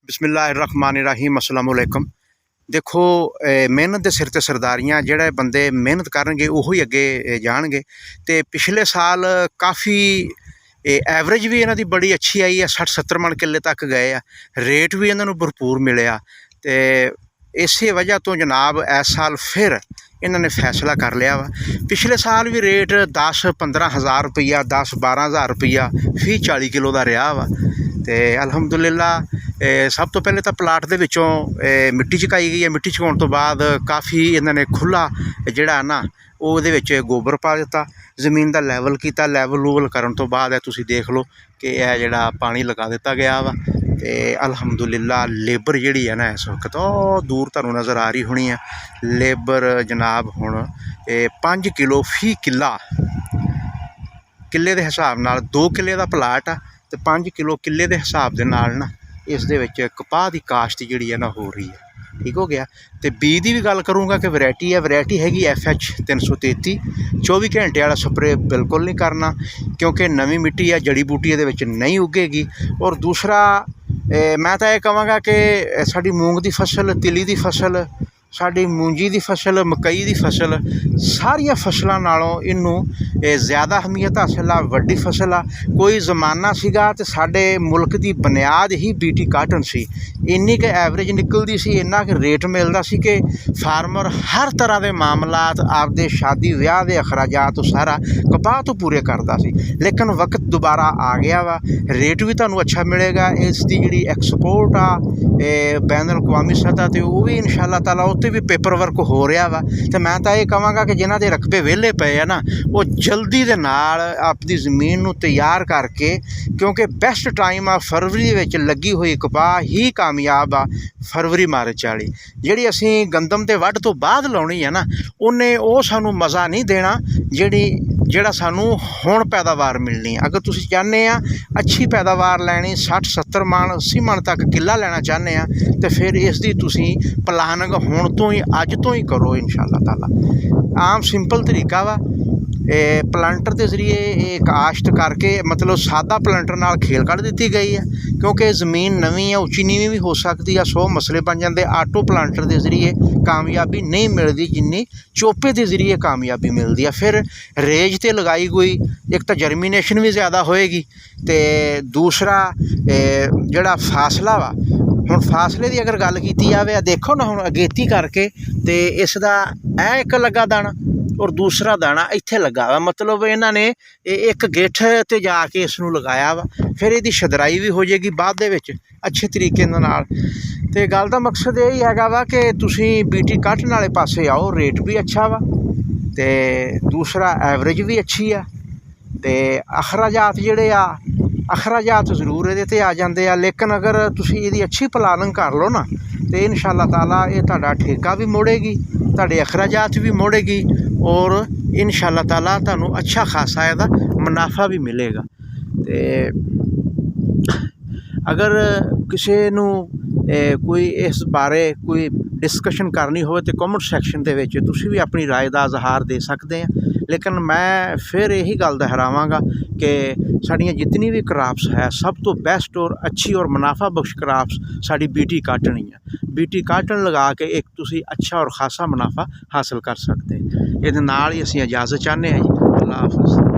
बिस्मिल्लाहिर्रहमानिर्रहीम अस्सलाम वालेकुम। देखो मेहनत के सिर ते सरदारियाँ जिहड़े बंदे मेहनत करनगे उही अगे जाणगे। ते पिछले साल काफ़ी एवरेज भी इन्हां दी बड़ी अच्छी आई है, 60-70 मन किले तक गए आ, रेट भी इन्हां नूं भरपूर मिलिया। ते इसे वजह तो जनाब इस साल फिर इन्होंने फैसला कर लिया वा। पिछले साल भी रेट 10-15 हज़ार रुपया 10-12 हज़ार रुपया फी 40 किलो का रहा वा। तो अलहमदुलिल्ला सब तो पहले तो प्लाट के विचों मिट्टी चुकाई गई है। मिट्टी चुकाने तो बाद काफ़ी इन्होंने खुला जिहड़ा ना ਉਹਦੇ ਵਿੱਚ गोबर पा दिता, ਜ਼ਮੀਨ ਦਾ ਲੈਵਲ ਕੀਤਾ। ਲੈਵਲ ਲੂਵਲ ਕਰਨ ਤੋਂ ਬਾਅਦ ਤੁਸੀਂ ਦੇਖ ਲਓ ਕਿ ਇਹ ਜਿਹੜਾ ਪਾਣੀ ਲਗਾ ਦਿੱਤਾ ਗਿਆ ਵਾ। ਤੇ ਅਲਹਮਦੁਲਿਲਾ ਲੇਬਰ ਜਿਹੜੀ ਹੈ ਨਾ ਇਸ ਵਕਤ ਉਹ ਦੂਰ ਤੁਹਾਨੂੰ ਨਜ਼ਰ ਆ ਰਹੀ ਹੋਣੀ ਹੈ। ਲੇਬਰ ਜਨਾਬ ਹੁਣ 5 ਕਿਲੋ ਫੀ ਕਿੱਲਾ ਕਿੱਲੇ ਦੇ ਹਿਸਾਬ ਨਾਲ 2 ਕਿੱਲੇ ਦਾ ਪਲਾਟ ਆ ਤੇ 5 ਕਿਲੋ ਕਿੱਲੇ ਦੇ ਹਿਸਾਬ ਦੇ ਨਾਲ ਨਾ ਇਸ ਦੇ ਵਿੱਚ ਕਪਾਹ ਦੀ ਕਾਸ਼ਤ ਜਿਹੜੀ ਹੈ ਨਾ ਹੋ ਰਹੀ ਹੈ। ठीक हो गया। तो बीज की भी गल करूँगा कि वैरायटी है, वैरायटी हैगी FH 333। 24 घंटे वाला स्प्रे बिल्कुल नहीं करना क्योंकि नवी मिट्टी है, जड़ी बूटी ये नहीं उगेगी। और दूसरा मैं तो यह कहांगा कि साड़ी मूंग की फसल, तिली की फसल, साड़ी मूंजी की फसल, मकई की फसल, सारिया फसलों नालों इनू ज़्यादा अहमियत हासिल आ, वड्डी फसल आ। कोई जमाना सीगा ते साडे मुल्क की बुनियाद ही BT काटन सी। इन्नी के एवरेज निकलती सी, इन्ना कि रेट मिलता सी कि फार्मर हर तरह के मामलात आपदे शादी विआह के अखराजात सारा कपाह तो पूरे करता सी। लेकिन वक्त दोबारा आ गया वा, रेट भी तुहानूं अच्छा मिलेगा। इसकी जिहड़ी एक्सपोर्ट आ बैन अवी सतह ते वो भी इंशाअल्लाह ताला उत्ते भी पेपर वर्क हो रहा वा। तो मैं तो ये कहांगा कि जिन्हां दे रकबे वेले पे है ना वो जल्दी दे नाल अपनी ज़मीन नूं तैयार करके, क्योंकि बेस्ट टाइम आ फरवरी दे विच लगी हुई कपाह ही कामयाब आ। फरवरी मार्च वाली जिहड़ी असीं गंदम ते वढ तो बाद लाउणी है ना उन्हें वो सानूं मज़ा नहीं देना जिहड़ा सानूं हुण पैदावार मिलनी। अगर तुसीं चाहते आ अच्छी पैदावार लैनी 60-70 मन 80 मन तक किला लेना चाहते हैं तो फिर इसकी तुसीं प्लानिंग हुण तो ही अज तो ही करो इंशाअल्लाह ताला। आम सिंपल तरीका वा प्लांटर के जरिए काश्त करके, मतलब सादा प्लांटर नाल खेल कढ़ दी गई है क्योंकि ज़मीन नवीं है, उच्ची नीवीं भी हो सकती है, 100 मसले बन जाते। आटो प्लांटर के जरिए कामयाबी नहीं मिलती जिन्नी चोपे के जरिए कामयाबी मिलती है। फिर रेज ते लगाई गई एक तो जर्मीनेशन भी ज़्यादा होएगी तो दूसरा जिहड़ा फासला वा हुण फासले की अगर गल की जाए देखो ना हुण अगेती करके तो इसका एक लगा दाना और दूसरा दाना इत्थे लगा वा, मतलब इन्होंने एक गिठ ते जाके इसनूं लगाया वा। फिर इसकी छदराई भी हो जाएगी बाद दे विच अच्छे तरीके नाल। ते गल दा मकसद यही हैगा वा कि तुसीं BT काटन वाले पासे आओ, रेट भी अच्छा वा ते दूसरा एवरेज भी अच्छी है। ते अखराजात जिहड़े आ अखराजात जरूर इहदे ते आ जांदे आ, लेकिन अगर तुसीं इहदी अच्छी प्लानिंग कर लो ना तो इंशाअल्लाह ताला ये तुहाडा ठेका भी मोड़ेगी, तुहाडे अखराजात भी मोड़ेगी और इंशाअल्लाह ताला तुहानूं अच्छा खासा इहदा मुनाफा भी मिलेगा। ते अगर किसी नूं कोई इस बारे कोई डिस्कशन करनी हो तो कॉमेंट सैक्शन दे विच तुसीं भी अपनी राय का इजहार दे सकते हैं। लेकिन मैं फिर यही गल दोहरावांगा कि साड़ियाँ जितनी भी क्रॉप्स है सब तो बेस्ट और अच्छी और मुनाफा बख्श क्रॉप्स साड़ी BT काटन ही है। BT काटन लगा के एक तुसीं अच्छा और खासा मुनाफा हासिल कर सकते हैं। इहदे नाल ही असीं इजाज़त चाहते हैं जी। अल्लाह हाफिज़।